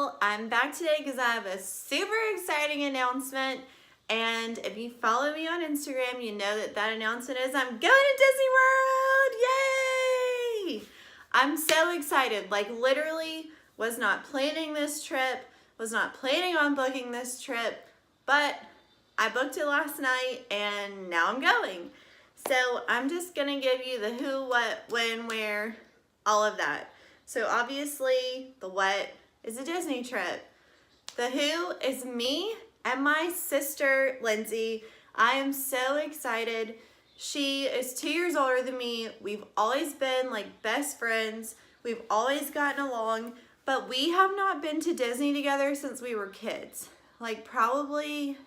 y'all, I'm back today because I have a super exciting announcement, and if you follow me on Instagram, you know that announcement is I'm going to Disney World! Yay! I'm so excited, like literally was not planning this trip, was not planning on booking this trip, but I booked it last night and now I'm going. So I'm just gonna give you the who, what, when, where, all of that. So obviously the what is a Disney trip. The who is me and my sister Lindsay. I am so excited. She is 2 years older than me. We've always been like best friends. We've always gotten along, but we have not been to Disney together since we were kids. Like probably,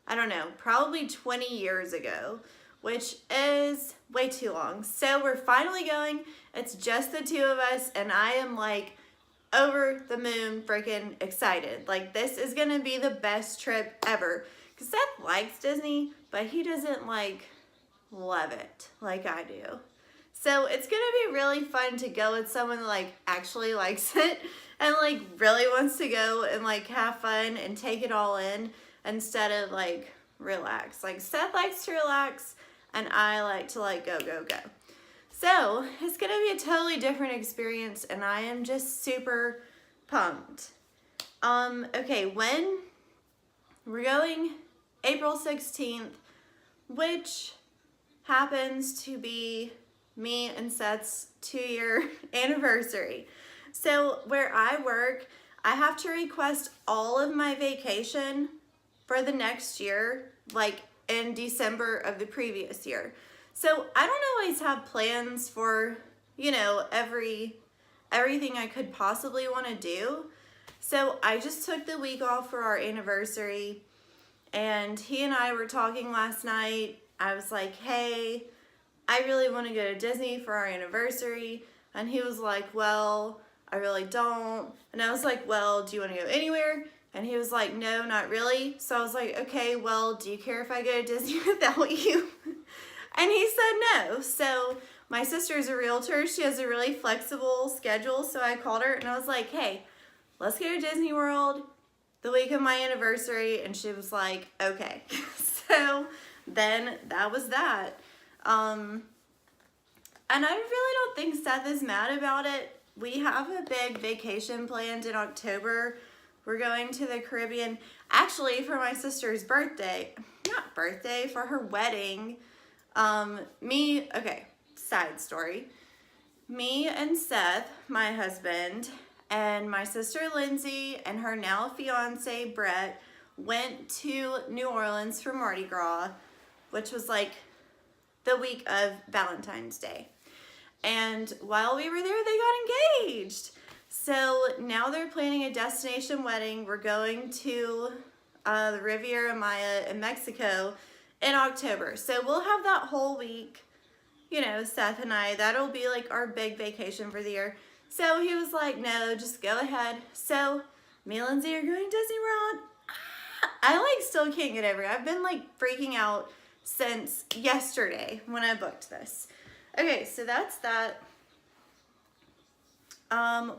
I don't know, probably 20 years ago, which is way too long. So we're finally going. It's just the two of us, and I am like over the moon freaking excited. Like this is gonna be the best trip ever. Cause Seth likes Disney, but he doesn't like love it like I do. So it's gonna be really fun to go with someone that like actually likes it and like really wants to go and like have fun and take it all in instead of like relax. Like Seth likes to relax and I like to like go, go, go. So it's gonna be a totally different experience and I am just super pumped. Okay, when we're going April 16th, which happens to be me and Seth's 2-year anniversary. So where I work, I have to request all of my vacation for the next year, like in December of the previous year. So I don't always have plans for, you know, everything I could possibly want to do. So I just took the week off for our anniversary, and he and I were talking last night. I was like, hey, I really want to go to Disney for our anniversary. And he was like, well, I really don't. And I was like, well, do you want to go anywhere? And he was like, no, not really. So I was like, okay, well, do you care if I go to Disney without you? And he said no. So my sister's a realtor. She has a really flexible schedule. So I called her and I was like, hey, let's go to Disney World the week of my anniversary. And she was like, okay. So then that was that. And I really don't think Seth is mad about it. We have a big vacation planned in October. We're going to the Caribbean, actually for my sister's birthday, not birthday, for her wedding. Okay, side story. Me and Seth, my husband, and my sister Lindsay and her now fiance Brett went to New Orleans for Mardi Gras, which was like the week of Valentine's Day. And while we were there, they got engaged. So now they're planning a destination wedding. We're going to the Riviera Maya in Mexico in October. So we'll have that whole week, you know, Seth and I, that'll be like our big vacation for the year. So he was like, no, just go ahead. So me and Lindsay are going to Disney World. I like still can't get over it. I've been like freaking out since yesterday when I booked this. Okay, so that's that.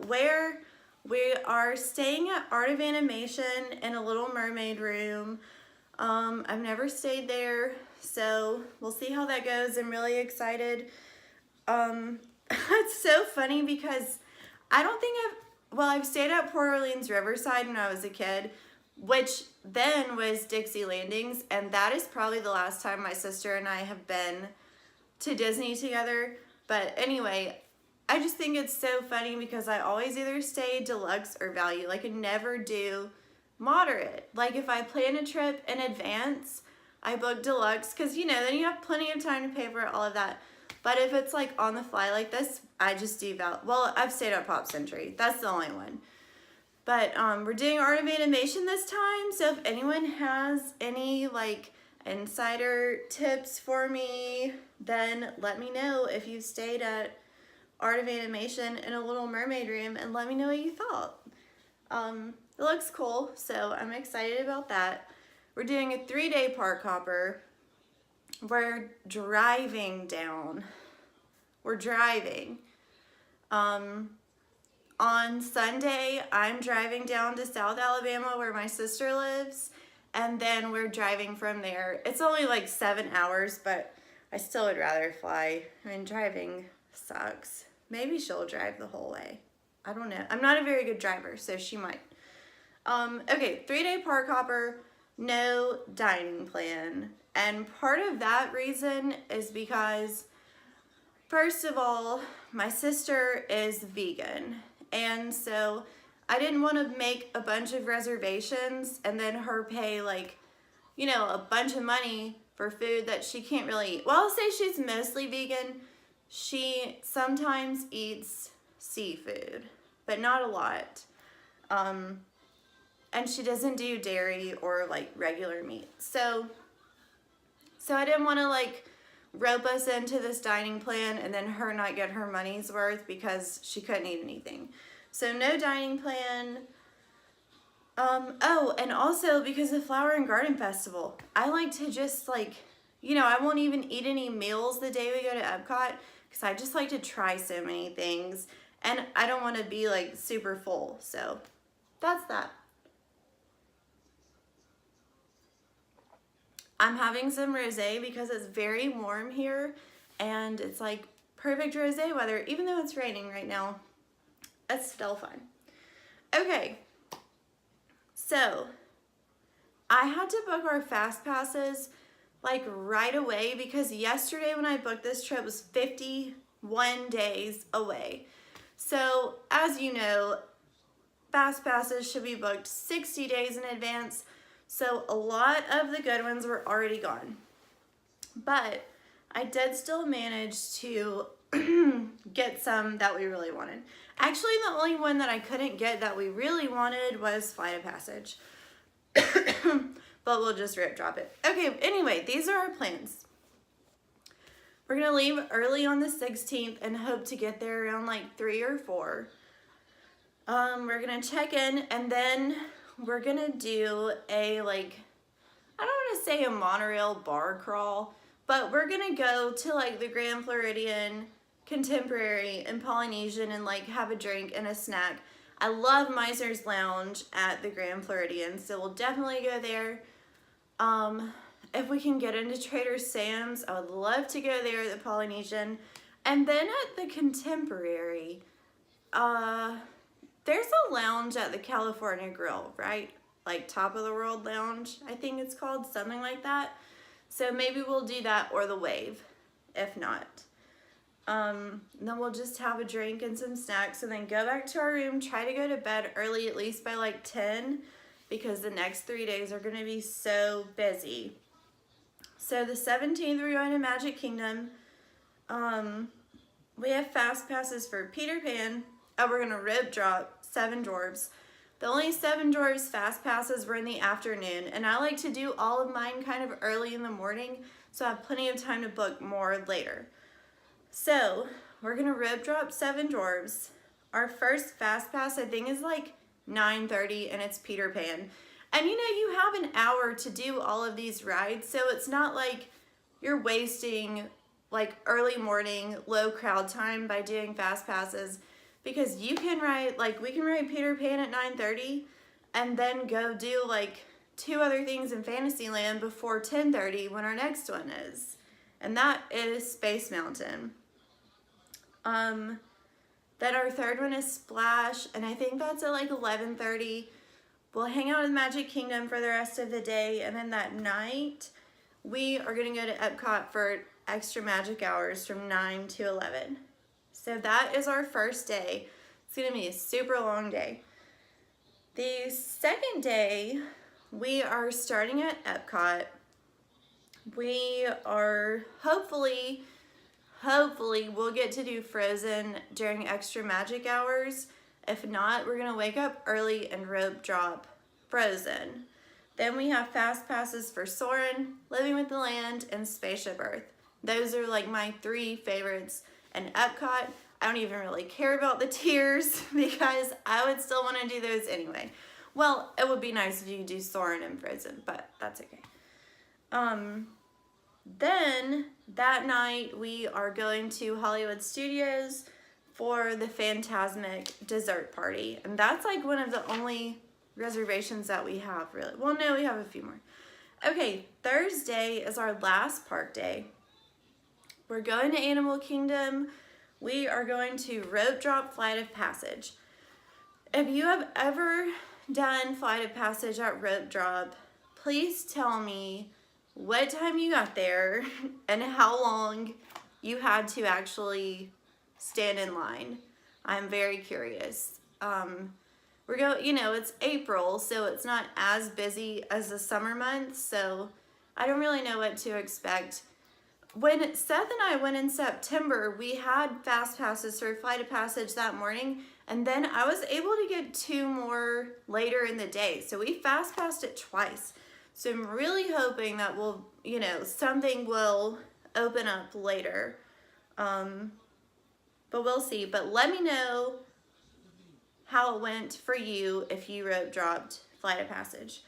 Where we are staying at Art of Animation in a Little Mermaid room. I've never stayed there, so we'll see how that goes. I'm really excited. It's so funny because I don't think I've stayed at Port Orleans Riverside when I was a kid, which then was Dixie Landings, and that is probably the last time my sister and I have been to Disney together. But anyway, I just think it's so funny because I always either stay deluxe or value. Like I never do moderate. Like if I plan a trip in advance, I book deluxe because, you know, then you have plenty of time to pay for all of that. But if it's like on the fly like this, I just do well, I've stayed at Pop Century. That's the only one. But we're doing Art of Animation this time. So if anyone has any like insider tips for me, then let me know if you've stayed at Art of Animation in a Little Mermaid room and let me know what you thought. It looks cool, so I'm excited about that. We're doing a 3-day park hopper. We're driving down. We're driving. on Sunday, I'm driving down to South Alabama where my sister lives, and then we're driving from there. It's only like 7 hours, but I still would rather fly. I mean, driving sucks. Maybe she'll drive the whole way. I don't know. I'm not a very good driver, so she might. Okay, 3-day park hopper, no dining plan. And part of that reason is because, first of all, my sister is vegan. And so I didn't want to make a bunch of reservations and then her pay like, you know, a bunch of money for food that she can't really eat. Well, I'll say she's mostly vegan. She sometimes eats seafood, but not a lot. And she doesn't do dairy or like regular meat. So I didn't want to like rope us into this dining plan and then her not get her money's worth because she couldn't eat anything. So no dining plan. Oh, and also because of Flower and Garden Festival, I like to just like, you know, I won't even eat any meals the day we go to Epcot because I just like to try so many things and I don't want to be like super full. So that's that. I'm having some rosé because it's very warm here and it's like perfect rosé weather, even though it's raining right now. It's still fun. Okay, so I had to book our fast passes like right away because yesterday when I booked this trip was 51 days away. So as you know, fast passes should be booked 60 days in advance. So a lot of the good ones were already gone. But I did still manage to get some that we really wanted. Actually, the only one that I couldn't get that we really wanted was Flight of Passage. But we'll just rip drop it. Okay, anyway, these are our plans. We're gonna leave early on the 16th and hope to get there around like 3 or 4. We're gonna check in and then we're gonna do a like, I don't wanna say a monorail bar crawl, but we're gonna go to like the Grand Floridian, Contemporary, and Polynesian and like have a drink and a snack. I love Miser's Lounge at the Grand Floridian, so we'll definitely go there. If we can get into Trader Sam's, I would love to go there at the Polynesian. And then at the Contemporary, there's a lounge at the California Grill, right? Like Top of the World Lounge, I think it's called, something like that. So maybe we'll do that or the Wave, if not. Then we'll just have a drink and some snacks and then go back to our room, try to go to bed early, at least by like 10, because the next 3 days are gonna be so busy. So the 17th, we're going to Magic Kingdom. We have fast passes for Peter Pan. Oh, we're gonna rip drop Seven Dwarfs. The only Seven Dwarfs fast passes were in the afternoon, and I like to do all of mine kind of early in the morning, so I have plenty of time to book more later. So we're gonna rip drop Seven Dwarfs. Our first fast pass, I think, is like 9:30, and it's Peter Pan. And you know, you have an hour to do all of these rides, so it's not like you're wasting like early morning, low crowd time by doing fast passes, because you can ride, like we can ride Peter Pan at 9:30 and then go do like 2 other things in Fantasyland before 10:30 when our next one is. And that is Space Mountain. Then our third one is Splash, and I think that's at like 11:30. We'll hang out in Magic Kingdom for the rest of the day, and then that night, we are gonna go to Epcot for extra magic hours from 9 to 11. So that is our first day. It's gonna be a super long day. The second day, we are starting at Epcot. We are hopefully we'll get to do Frozen during extra magic hours. If not, we're gonna wake up early and rope drop Frozen. Then we have fast passes for Soarin', Living with the Land, and Spaceship Earth. Those are like my 3 favorites. And Epcot, I don't even really care about the tiers because I would still want to do those anyway. Well, it would be nice if you could do Soarin' and Frozen, but that's okay. Then that night we are going to Hollywood Studios for the Fantasmic dessert party. And that's like one of the only reservations that we have, really. Well, no, we have a few more. Okay, Thursday is our last park day. We're going to Animal Kingdom. We are going to rope drop Flight of Passage. If you have ever done Flight of Passage at rope drop, please tell me what time you got there and how long you had to actually stand in line. I'm very curious. It's April, so it's not as busy as the summer months, so I don't really know what to expect. When Seth and I went in September, we had fast passes for Flight of Passage that morning, and then I was able to get 2 more later in the day. So we fast passed it twice. So I'm really hoping that something will open up later. But we'll see. But let me know how it went for you if you rope dropped Flight of Passage.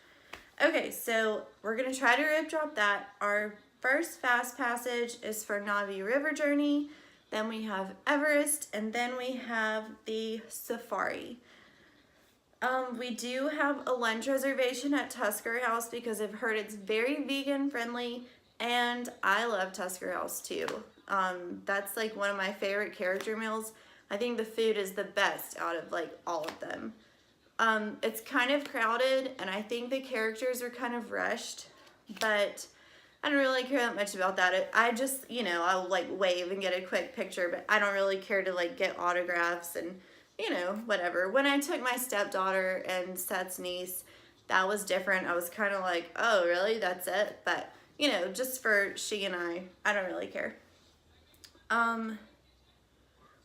Okay, so we're going to try to rope drop that. Our first fast passage is for Navi River Journey. Then we have Everest, and then we have the Safari. We do have a lunch reservation at Tusker House because I've heard it's very vegan friendly, and I love Tusker House too. That's like one of my favorite character meals. I think the food is the best out of like all of them. It's kind of crowded, and I think the characters are kind of rushed, but I don't really care that much about that. I just, I'll like wave and get a quick picture, but I don't really care to like get autographs and, whatever. When I took my stepdaughter and Seth's niece, that was different. I was kind of like, oh, really? That's it? But, just for she and I don't really care. Then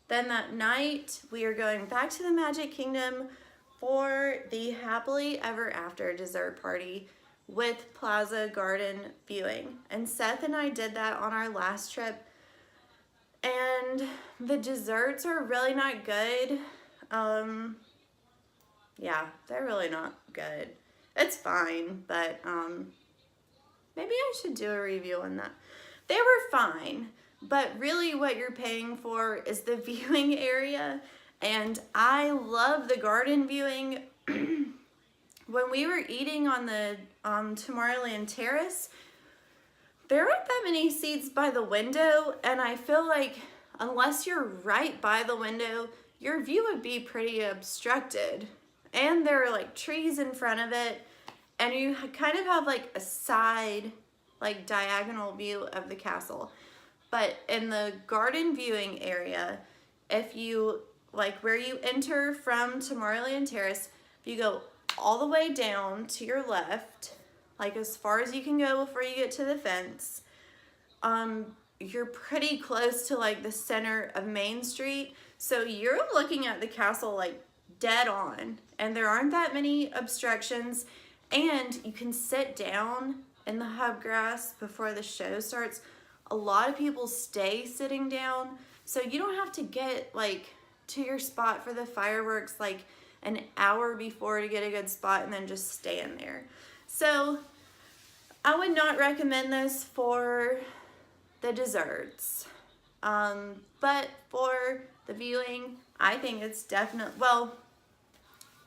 that night, we are going back to the Magic Kingdom for the Happily Ever After dessert party with Plaza Garden viewing. And Seth and I did that on our last trip, and the desserts are really not good. Yeah, they're really not good. It's fine, but maybe I should do a review on that. They were fine, but really what you're paying for is the viewing area, and I love the garden viewing. When we were eating on the Tomorrowland Terrace, there aren't that many seats by the window, and I feel like unless you're right by the window, your view would be pretty obstructed. And there are like trees in front of it, and you kind of have like a side, like diagonal view of the castle. But in the garden viewing area, if you, like where you enter from Tomorrowland Terrace, if you go all the way down to your left, like as far as you can go before you get to the fence, you're pretty close to like the center of Main Street. So you're looking at the castle like dead on, and there aren't that many obstructions, and you can sit down in the hub grass before the show starts. A lot of people stay sitting down, so you don't have to get like to your spot for the fireworks like an hour before to get a good spot and then just stand there. So I would not recommend this for the desserts, but for the viewing, I think it's definitely, well,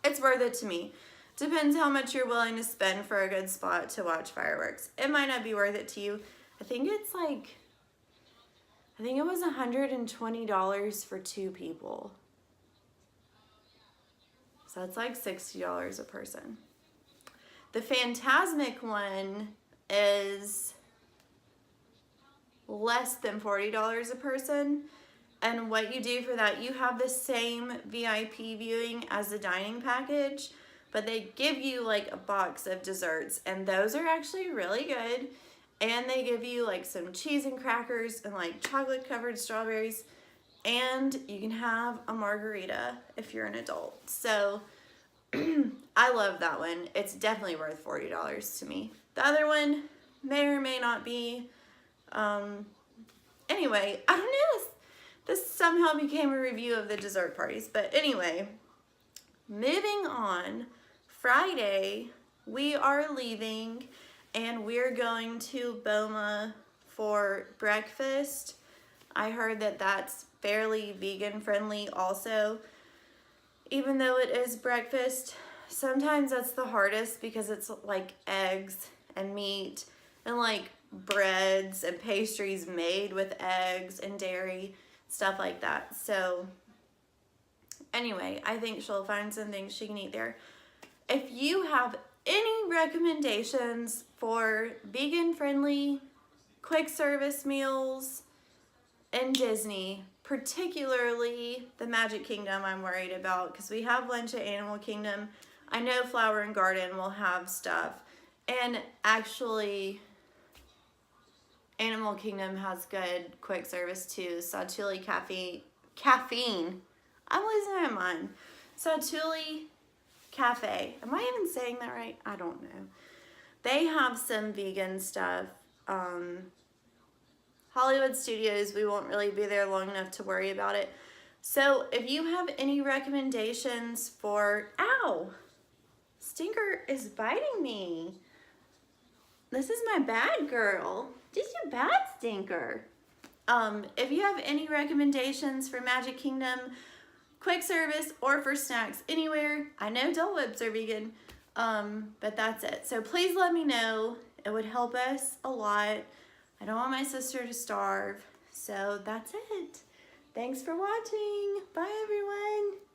it's worth it to me. Depends how much you're willing to spend for a good spot to watch fireworks. It might not be worth it to you. I think it was $120 for 2 people. So that's like $60 a person. The Fantasmic one is less than $40 a person. And what you do for that, you have the same VIP viewing as the dining package, but they give you like a box of desserts, and those are actually really good. And they give you like some cheese and crackers and like chocolate covered strawberries, and you can have a margarita if you're an adult. So I love that one. It's definitely worth $40 to me. The other one may or may not be. Anyway, I don't know. This somehow became a review of the dessert parties. But anyway, moving on. Friday, we are leaving, and we're going to Boma for breakfast. I heard that that's fairly vegan friendly also. Even though it is breakfast, sometimes that's the hardest because it's like eggs and meat and like breads and pastries made with eggs and dairy, stuff like that. So anyway, I think she'll find some things she can eat there. If you have any recommendations for vegan friendly quick service meals in Disney, particularly the Magic Kingdom, I'm worried about because we have lunch at Animal Kingdom. I know Flower and Garden will have stuff, and actually Animal Kingdom has good quick service too. Satuli Caffeine. I'm losing my mind. Satuli Cafe. Am I even saying that right? I don't know. They have some vegan stuff. Hollywood Studios, we won't really be there long enough to worry about it. So if you have any recommendations for, ow, Stinker is biting me. This is my bad girl. Just a bad Stinker. If you have any recommendations for Magic Kingdom, quick service, or for snacks anywhere, I know Dole Whips are vegan, but that's it. So please let me know. It would help us a lot. I don't want my sister to starve. So that's it. Thanks for watching. Bye, everyone.